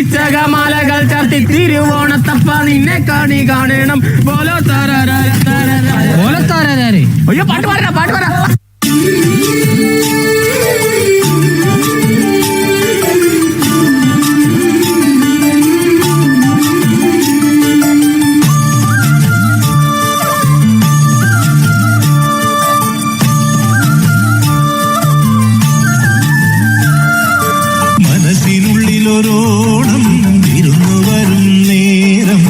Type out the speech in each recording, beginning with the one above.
പിച്ചകമാലകൾ ചാർത്തി തിരുവോണത്തപ്പ നിന്നെ കാണി കാണണം ബോലോ താരാരേ. അയ്യോ പാട്ട് പാടാ പാട്ട് പാടാ. മനസ്സിനുള്ളിലൊരോണം ഇരുന്നു വരും നേരം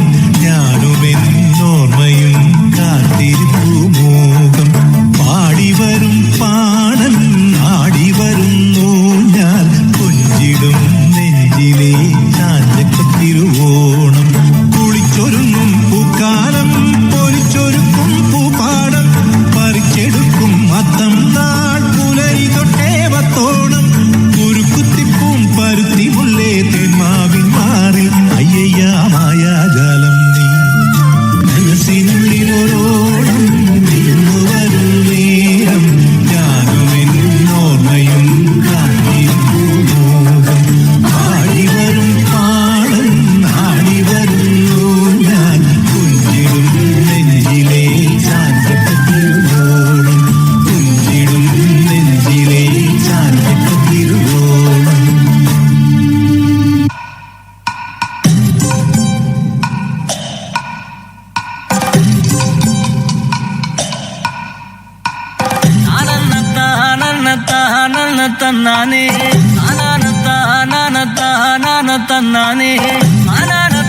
ഞാനുമെന്നോർമ്മയും കാത്തിരിപ്പു മോഹം പാടി വരും പാടൽ ആടി വരുന്നു ഞാൻ കൊഞ്ചിടും നെഞ്ചിലെ ചാഞ്ചക്കത്തിരുവോണം കുളിച്ചൊരുങ്ങും പൂക്കാലം പൊലിച്ചൊരുക്കും പൂപ്പാടം പറിച്ചെടുക്കും അത്തം നാൾ പുലരി തൊട്ടേ വത്തോണം കുരുക്കുത്തിപ്പും പരുത്തി മുല്ലേ തെന്മാവിൻ മാറിൽ അയ്യയ്യ മായാജാലം നീ മനസ്സിനുള്ളിലൊരോണം ഇരുന്നു വരും നേരം ഞാനുമെന്നോർമ്മയും കാത്തിരിപ്പു മോഹം ആടി വരും പാടൽ ആടി വരുന്നു ഞാൻ കുഞ്ചിടും നെഞ്ചിലെ ചാഞ്ചക്കത്തിരുവോണം കുഞ്ചിടും നെഞ്ചിലെ ചാഞ്ചക്കത്തിരുവോണം. തന്നാനേ തന്നാനേ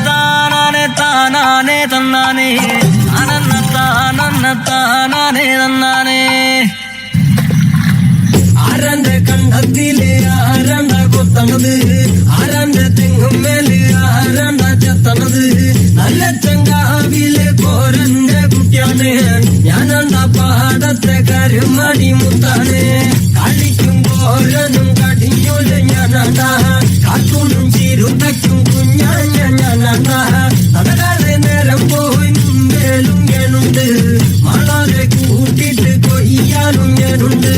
താനാനേ തന്നാനേ തന്നാനേ. ആരാന്റെ കണ്ടത്തിലെ ആരാണ്ട കൊത്തണത് ആരാന്റെ തെങ്ങും മേല് ആരാണ്ട ചെത്തണത് നല്ല ചങ്കാവിലെ കോരന്റെ കുട്ടിയാണ് ഞാനാണ്ട പാടത്തെ കരുമടി മുത്താണ് കളിക്കും കോരനും കടിഞ്ഞൂല ഞാനാണ്ട കാക്കൂണും ചീരുത്തയ്ക്കും കുഞ്ഞാഞ്ഞ ഞാനാണ്ട അതകാതെ നേരം പോയി മുമ്പേലും ഞാനുണ്ട് മളാതെ കൂട്ടിട്ട് കൊയ്യാനും ഞാനുണ്ട്.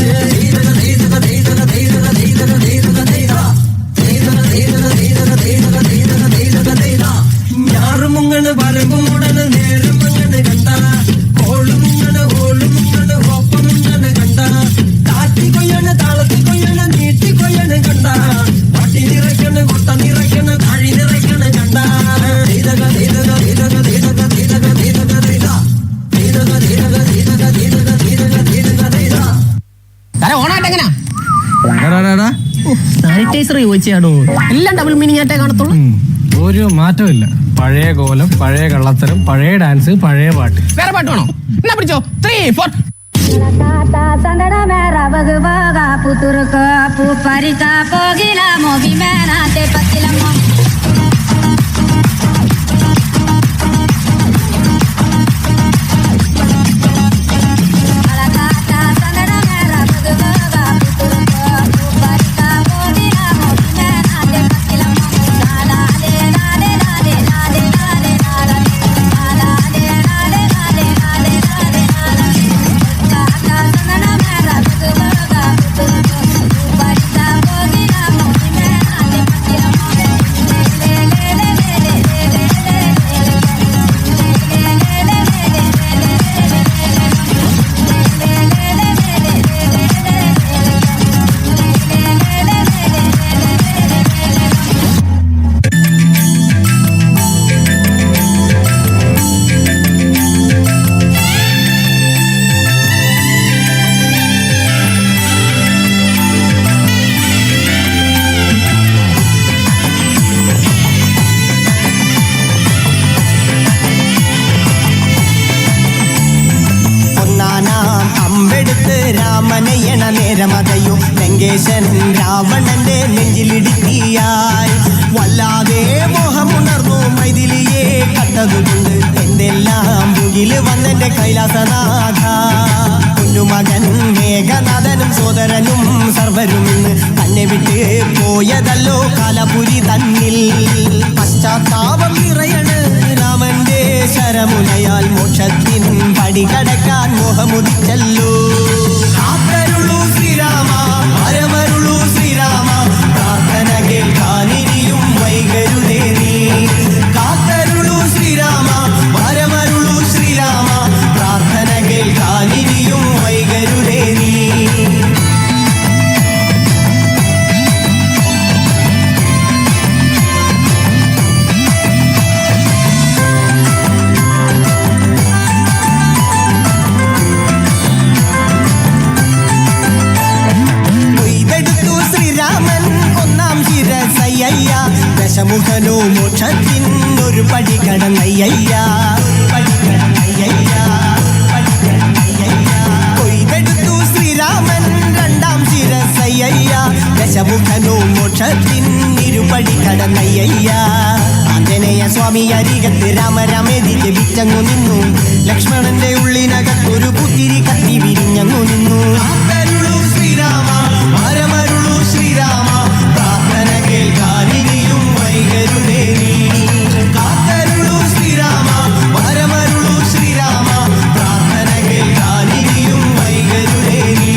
ഞാറുമുങ്ങനെ വരവുമുടന് നേരമങ്ങനെ കണ്ട ഓളുമുങ്ങനെ ഓളുമുങ്ങനെ ഒപ്പമുങ്ങനെ കണ്ട താറ്റി കൊയ്യണ് താളത്തി കൊയ്യണ് നീട്ടി കൊയ്യണ് കണ്ട വട്ടി നിറയ്ക്കണ് കൊട്ട നിറയ്ക്കണ് താഴി നിറയ്ക്കണ് കണ്ട സാനിറ്റൈസർ ചോദിച്ചാടോ എല്ലാം ഡബിൾ മീനിങ് ആയിട്ടേ കാണത്തുള്ളൂ. ഒരു മാറ്റമില്ല. പഴയ കോലം, പഴയ കള്ളത്തരം, പഴയ ഡാൻസ്, പഴയ പാട്ട്. വേറെ പാട്ട് വേണോ? എന്നാ പിടിച്ചോ 3, 4. രാമനയണ നേരമതയോ ലങ്കേശൻ രാവണന്റെ നെഞ്ചിലിടുക്കിയായി വല്ലാതെ മോഹമുണർന്നു മൈഥിലിയെ കണ്ടതുകൊണ്ട് എന്തെല്ലാം മുകില് വന്നെന്റെ കൈലാസനാഥ കുഞ്ഞുമകൻ മേഘനാഥനും സോദരനും സർവരും ഇന്ന് തന്നെ വിട്ട് പോയതല്ലോ കാലപുരി തന്നിൽ പശ്ചാത്താപം നിറയണ് രാമന്റെ ശരമുനയാൽ മോക്ഷത്തിൻ പടികടക്കാൻ മോഹമുദിച്ചല്ലോ. കാത്തരുളൂ ശ്രീരാമ പരമരുളൂ ശ്രീരാമ പ്രാർത്ഥന കേൾക്കാനിനിയും വൈകരുതേ ദശമുഖനോ മോക്ഷത്തിനൊരു പടി കടന്നയ്യ കൊയ്തെടുത്തു ശ്രീരാമൻ രണ്ടാം ശിരസയ്യ ദശമുഖനോ മോക്ഷത്തിനിരുപടി കടന്നയ്യ ആഞ്ജനേയ സ്വാമി അരികത്ത് രാമരാമേതി ജപിച്ചങ്ങു നിന്നു ലക്ഷ്മണന്റെ ഉള്ളിനകത്തൊരു പുത്തിരി കത്തി വിരിഞ്ഞങ്ങു നിന്നു ശ്രീരാമ വരമരുളൂ ശ്രീരാമ പ്രാർത്ഥന കേൾക്കാനിനിയും വൈകരുതേ നീ കാത്തരുളൂ ശ്രീരാമ വരമരുളൂ ശ്രീരാമ പ്രാർത്ഥന കേൾക്കാനിനിയും വൈകരുതേ നീ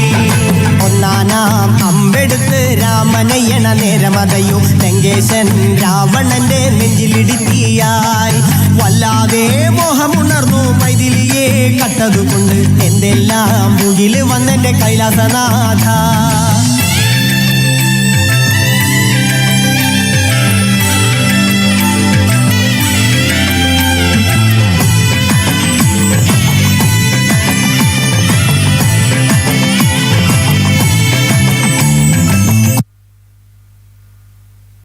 ഒന്നാനാം അമ്പെടുത്ത് രാമനയ്യണ നേരമതയോ ലങ്കേശൻ രാവണന്റെ നെഞ്ചിലിടുത്തിയായി വല്ലാതെ മോഹമുണർന്നു മൈഥിലിയെ കട്ടതുകൊണ്ട് എന്തെല്ലാം മുകില് വന്നെന്റെ കൈലാസനാഥ